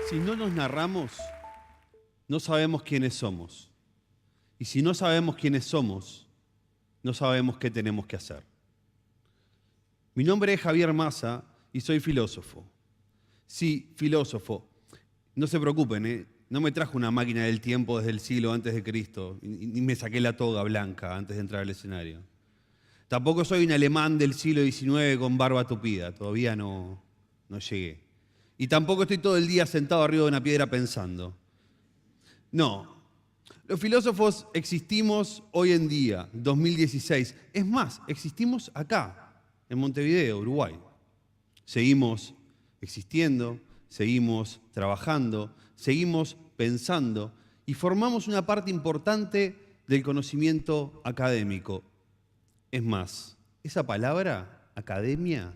Si no nos narramos, no sabemos quiénes somos. Y si no sabemos quiénes somos, no sabemos qué tenemos que hacer. Mi nombre es Javier Massa y soy filósofo. Sí, filósofo. No se preocupen, no me trajo una máquina del tiempo desde el siglo antes de Cristo, ni me saqué la toga blanca antes de entrar al escenario. Tampoco soy un alemán del siglo XIX con barba tupida, todavía no llegué. Y tampoco estoy todo el día sentado arriba de una piedra pensando. No, los filósofos existimos hoy en día, 2016. Es más, existimos acá, en Montevideo, Uruguay. Seguimos existiendo, seguimos trabajando, seguimos pensando y formamos una parte importante del conocimiento académico. Es más, esa palabra, academia,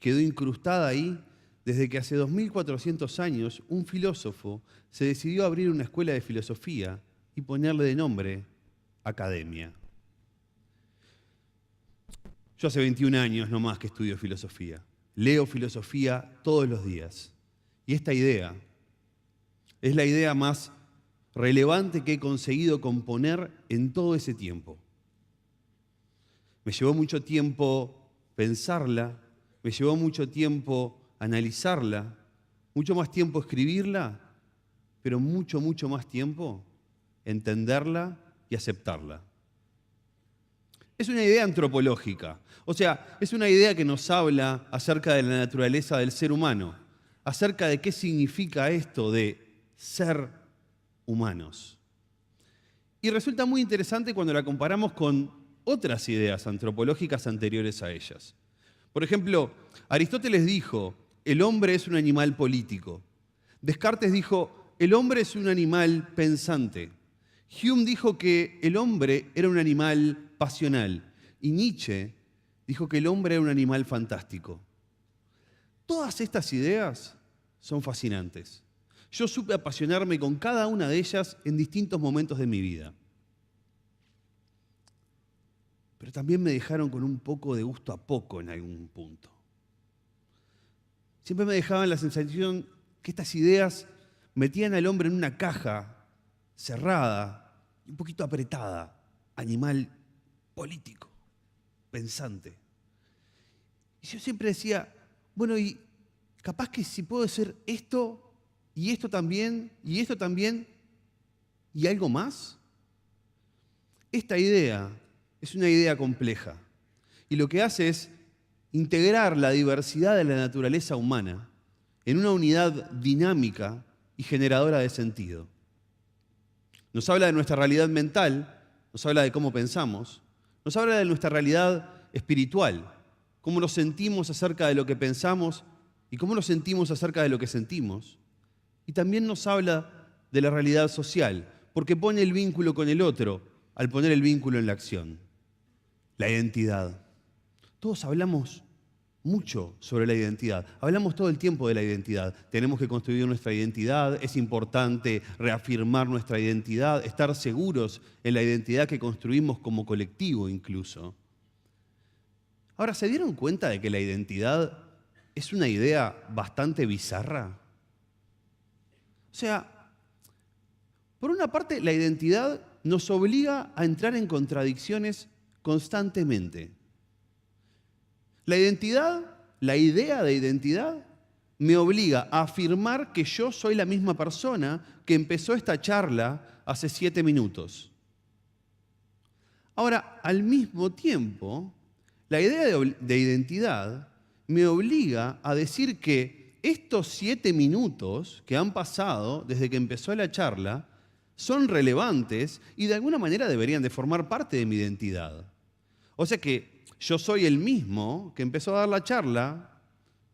quedó incrustada ahí desde que hace 2400 años un filósofo se decidió abrir una escuela de filosofía y ponerle de nombre academia. Yo hace 21 años nomás que estudio filosofía. Leo filosofía todos los días. Y esta idea es la idea más relevante que he conseguido componer en todo ese tiempo. Me llevó mucho tiempo pensarla, me llevó mucho tiempo analizarla, mucho más tiempo escribirla, pero mucho más tiempo entenderla y aceptarla. Es una idea antropológica, o sea, es una idea que nos habla acerca de la naturaleza del ser humano, acerca de qué significa esto de ser humanos. Y resulta muy interesante cuando la comparamos con otras ideas antropológicas anteriores a ellas. Por ejemplo, Aristóteles dijo, el hombre es un animal político. Descartes dijo, el hombre es un animal pensante. Hume dijo que el hombre era un animal pasional. Y Nietzsche dijo que el hombre era un animal fantástico. Todas estas ideas son fascinantes. Yo supe apasionarme con cada una de ellas en distintos momentos de mi vida. Pero también me dejaron con un poco de gusto a poco en algún punto. Siempre me dejaban la sensación que estas ideas metían al hombre en una caja cerrada, un poquito apretada, animal político, pensante. Y yo siempre decía, bueno, y capaz que si puedo hacer esto, y esto también, y esto también, y algo más. Esta idea es una idea compleja y lo que hace es integrar la diversidad de la naturaleza humana en una unidad dinámica y generadora de sentido. Nos habla de nuestra realidad mental, nos habla de cómo pensamos, nos habla de nuestra realidad espiritual, cómo nos sentimos acerca de lo que pensamos y cómo nos sentimos acerca de lo que sentimos. Y también nos habla de la realidad social, porque pone el vínculo con el otro al poner el vínculo en la acción. La identidad. Todos hablamos mucho sobre la identidad. Hablamos todo el tiempo de la identidad. Tenemos que construir nuestra identidad. Es importante reafirmar nuestra identidad, estar seguros en la identidad que construimos como colectivo incluso. Ahora, ¿se dieron cuenta de que la identidad es una idea bastante bizarra? O sea, por una parte, la identidad nos obliga a entrar en contradicciones constantemente. La identidad, la idea de identidad, me obliga a afirmar que yo soy la misma persona que empezó esta charla hace 7 minutos. Ahora, al mismo tiempo, la idea de identidad me obliga a decir que estos 7 minutos que han pasado desde que empezó la charla son relevantes y de alguna manera deberían de formar parte de mi identidad. O sea que yo soy el mismo que empezó a dar la charla,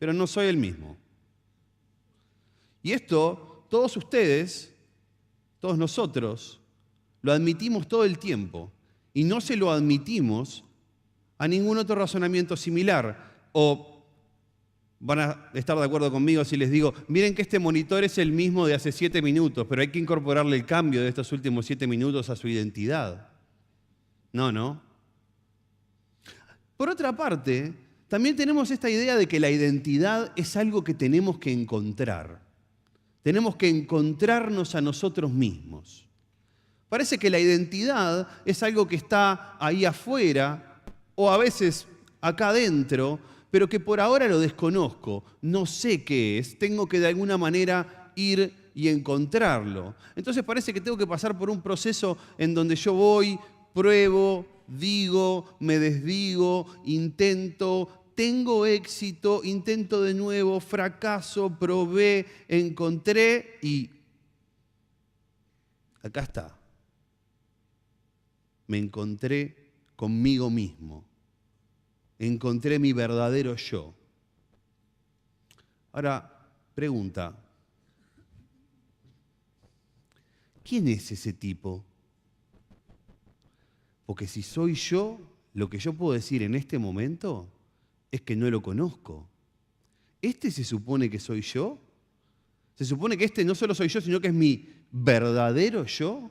pero no soy el mismo. Y esto, todos ustedes, todos nosotros, lo admitimos todo el tiempo y no se lo admitimos a ningún otro razonamiento similar. O van a estar de acuerdo conmigo si les digo, miren que este monitor es el mismo de hace 7 minutos, pero hay que incorporarle el cambio de estos últimos 7 minutos a su identidad. No. Por otra parte, también tenemos esta idea de que la identidad es algo que tenemos que encontrar. Tenemos que encontrarnos a nosotros mismos. Parece que la identidad es algo que está ahí afuera o a veces acá adentro, pero que por ahora lo desconozco, no sé qué es, tengo que de alguna manera ir y encontrarlo. Entonces parece que tengo que pasar por un proceso en donde yo voy, pruebo, digo, me desdigo, intento, tengo éxito, intento de nuevo, fracaso, probé, encontré y acá está. Me encontré conmigo mismo. Encontré mi verdadero yo. Ahora, pregunta. ¿Quién es ese tipo? Porque si soy yo, lo que yo puedo decir en este momento es que no lo conozco. ¿Este se supone que soy yo? ¿Se supone que este no solo soy yo, sino que es mi verdadero yo?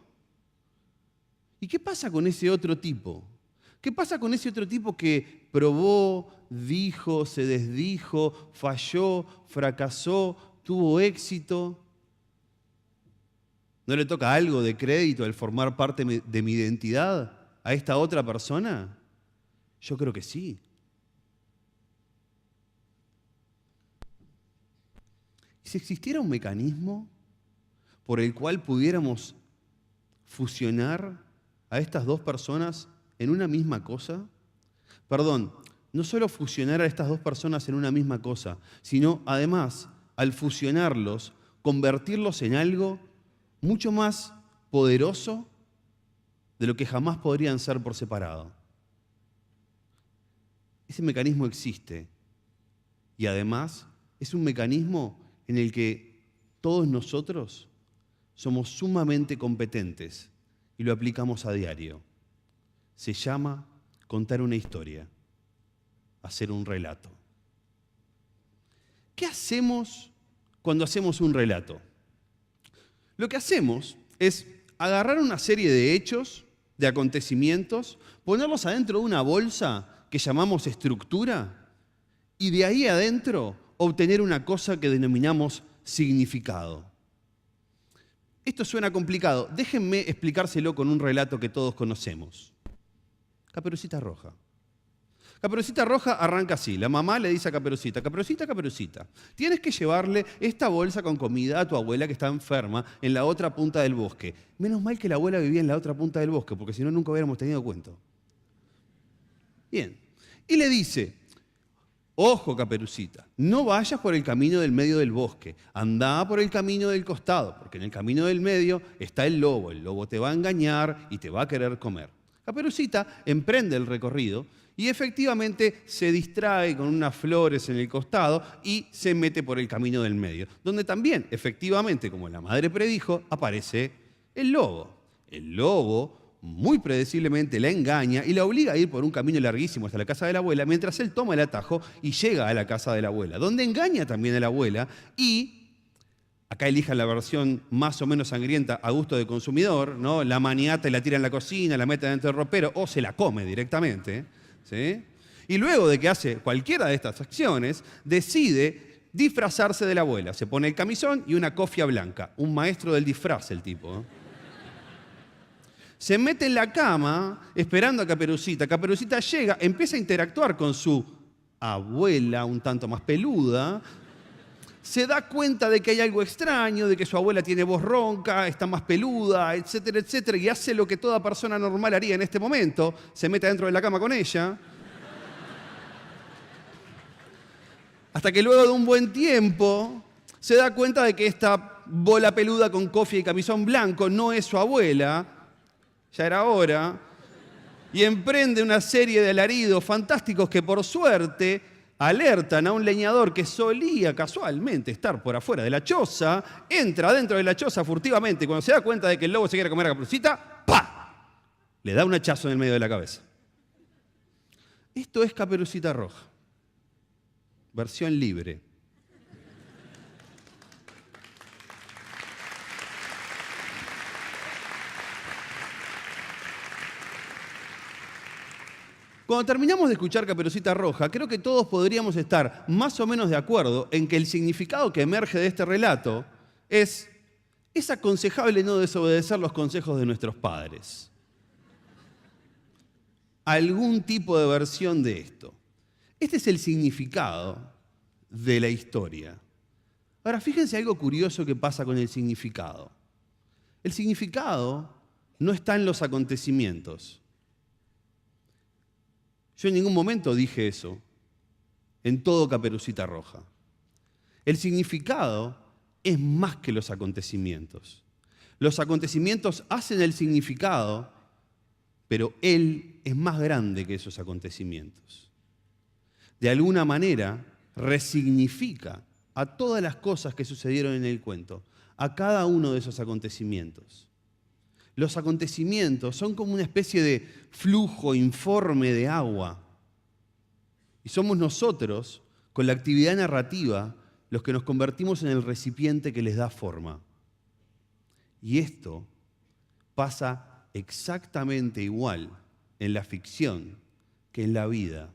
¿Y qué pasa con ese otro tipo? ¿Qué pasa con ese otro tipo que probó, dijo, se desdijo, falló, fracasó, tuvo éxito? ¿No le toca algo de crédito al formar parte de mi identidad a esta otra persona? Yo creo que sí. ¿Y si existiera un mecanismo por el cual pudiéramos fusionar a estas dos personas en una misma cosa? Perdón, no solo fusionar a estas dos personas en una misma cosa, sino además, al fusionarlos, convertirlos en algo mucho más poderoso de lo que jamás podrían ser por separado. Ese mecanismo existe y además es un mecanismo en el que todos nosotros somos sumamente competentes y lo aplicamos a diario. Se llama contar una historia, hacer un relato. ¿Qué hacemos cuando hacemos un relato? Lo que hacemos es agarrar una serie de hechos, de acontecimientos, ponerlos adentro de una bolsa que llamamos estructura y de ahí adentro obtener una cosa que denominamos significado. Esto suena complicado. Déjenme explicárselo con un relato que todos conocemos. Caperucita Roja. Caperucita Roja arranca así. La mamá le dice a Caperucita, Caperucita, Caperucita, tienes que llevarle esta bolsa con comida a tu abuela que está enferma en la otra punta del bosque. Menos mal que la abuela vivía en la otra punta del bosque, porque si no, nunca hubiéramos tenido cuento. Bien. Y le dice, ojo, Caperucita, no vayas por el camino del medio del bosque, andá por el camino del costado, porque en el camino del medio está el lobo te va a engañar y te va a querer comer. Caperucita emprende el recorrido y efectivamente se distrae con unas flores en el costado y se mete por el camino del medio, donde también, efectivamente, como la madre predijo, aparece el lobo. El lobo muy predeciblemente la engaña y la obliga a ir por un camino larguísimo hasta la casa de la abuela, mientras él toma el atajo y llega a la casa de la abuela, donde engaña también a la abuela y, acá elijan la versión más o menos sangrienta a gusto del consumidor, ¿no? La maniata y la tira en la cocina, la mete dentro del ropero o se la come directamente, ¿sí? Y luego de que hace cualquiera de estas acciones, decide disfrazarse de la abuela. Se pone el camisón y una cofia blanca. Un maestro del disfraz el tipo, ¿eh? Se mete en la cama esperando a Caperucita. Caperucita llega, empieza a interactuar con su abuela un tanto más peluda. Se da cuenta de que hay algo extraño, de que su abuela tiene voz ronca, está más peluda, etcétera, etcétera, y hace lo que toda persona normal haría en este momento, se mete dentro de la cama con ella. Hasta que luego de un buen tiempo se da cuenta de que esta bola peluda con cofia y camisón blanco no es su abuela, ya era hora, y emprende una serie de alaridos fantásticos que por suerte alertan a un leñador que solía casualmente estar por afuera de la choza, entra dentro de la choza furtivamente y cuando se da cuenta de que el lobo se quiere comer a Caperucita, ¡pa!, le da un hachazo en el medio de la cabeza. Esto es Caperucita Roja, versión libre. Cuando terminamos de escuchar Caperucita Roja, creo que todos podríamos estar más o menos de acuerdo en que el significado que emerge de este relato es aconsejable no desobedecer los consejos de nuestros padres. Algún tipo de versión de esto. Este es el significado de la historia. Ahora, fíjense algo curioso que pasa con el significado. El significado no está en los acontecimientos. Yo en ningún momento dije eso en todo Caperucita Roja. El significado es más que los acontecimientos. Los acontecimientos hacen el significado, pero Él es más grande que esos acontecimientos. De alguna manera, resignifica a todas las cosas que sucedieron en el cuento, a cada uno de esos acontecimientos. Los acontecimientos son como una especie de flujo informe de agua. Y somos nosotros, con la actividad narrativa, los que nos convertimos en el recipiente que les da forma. Y esto pasa exactamente igual en la ficción que en la vida.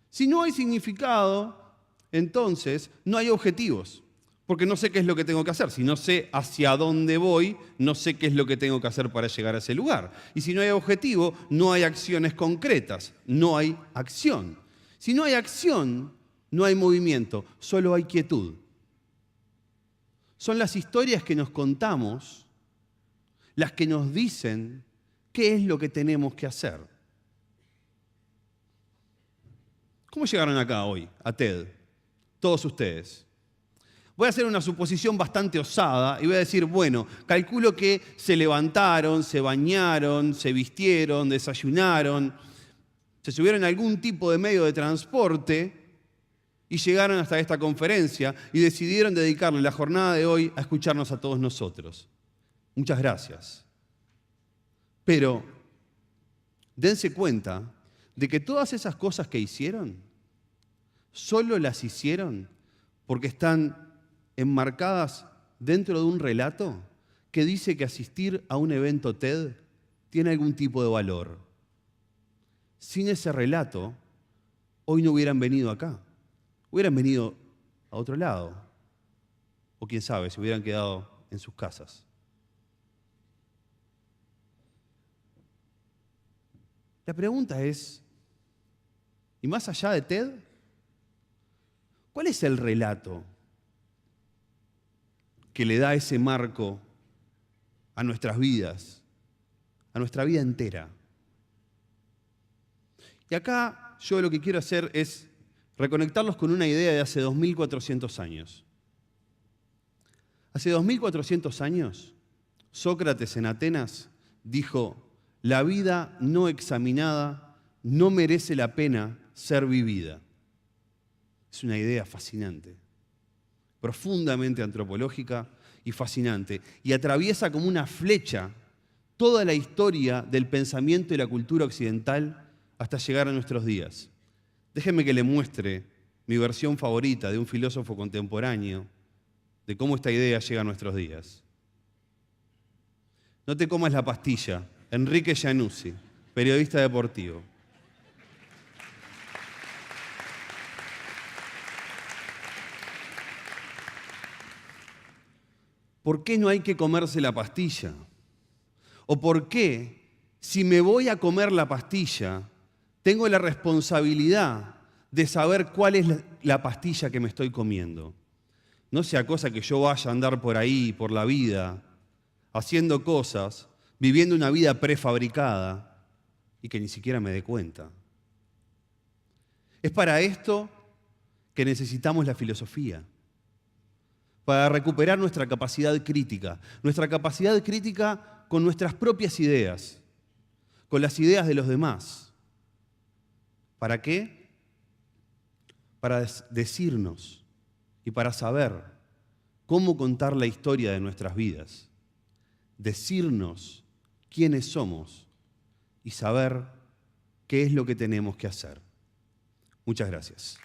Si no hay significado, entonces no hay objetivos, porque no sé qué es lo que tengo que hacer. Si no sé hacia dónde voy, no sé qué es lo que tengo que hacer para llegar a ese lugar. Y si no hay objetivo, no hay acciones concretas, no hay acción. Si no hay acción, no hay movimiento, solo hay quietud. Son las historias que nos contamos las que nos dicen qué es lo que tenemos que hacer. ¿Cómo llegaron acá hoy, a TED? Todos ustedes. Voy a hacer una suposición bastante osada y voy a decir, bueno, calculo que se levantaron, se bañaron, se vistieron, desayunaron, se subieron a algún tipo de medio de transporte y llegaron hasta esta conferencia y decidieron dedicarle la jornada de hoy a escucharnos a todos nosotros. Muchas gracias. Pero dense cuenta de que todas esas cosas que hicieron, solo las hicieron porque están enmarcadas dentro de un relato que dice que asistir a un evento TED tiene algún tipo de valor. Sin ese relato, hoy no hubieran venido acá. Hubieran venido a otro lado. O quién sabe, se hubieran quedado en sus casas. La pregunta es, ¿y más allá de TED? ¿Cuál es el relato que le da ese marco a nuestras vidas, a nuestra vida entera? Y acá yo lo que quiero hacer es reconectarlos con una idea de hace 2400 años. Hace 2400 años, Sócrates en Atenas dijo: la vida no examinada no merece la pena ser vivida. Es una idea fascinante, profundamente antropológica y fascinante, y atraviesa como una flecha toda la historia del pensamiento y la cultura occidental hasta llegar a nuestros días. Déjenme que le muestre mi versión favorita de un filósofo contemporáneo de cómo esta idea llega a nuestros días. No te comas la pastilla. Enrique Giannuzzi, periodista deportivo. ¿Por qué no hay que comerse la pastilla? ¿O por qué, si me voy a comer la pastilla, tengo la responsabilidad de saber cuál es la pastilla que me estoy comiendo? No sea cosa que yo vaya a andar por ahí, por la vida, haciendo cosas, viviendo una vida prefabricada y que ni siquiera me dé cuenta. Es para esto que necesitamos la filosofía, para recuperar nuestra capacidad crítica con nuestras propias ideas, con las ideas de los demás. ¿Para qué? Para decirnos y para saber cómo contar la historia de nuestras vidas, decirnos quiénes somos y saber qué es lo que tenemos que hacer. Muchas gracias.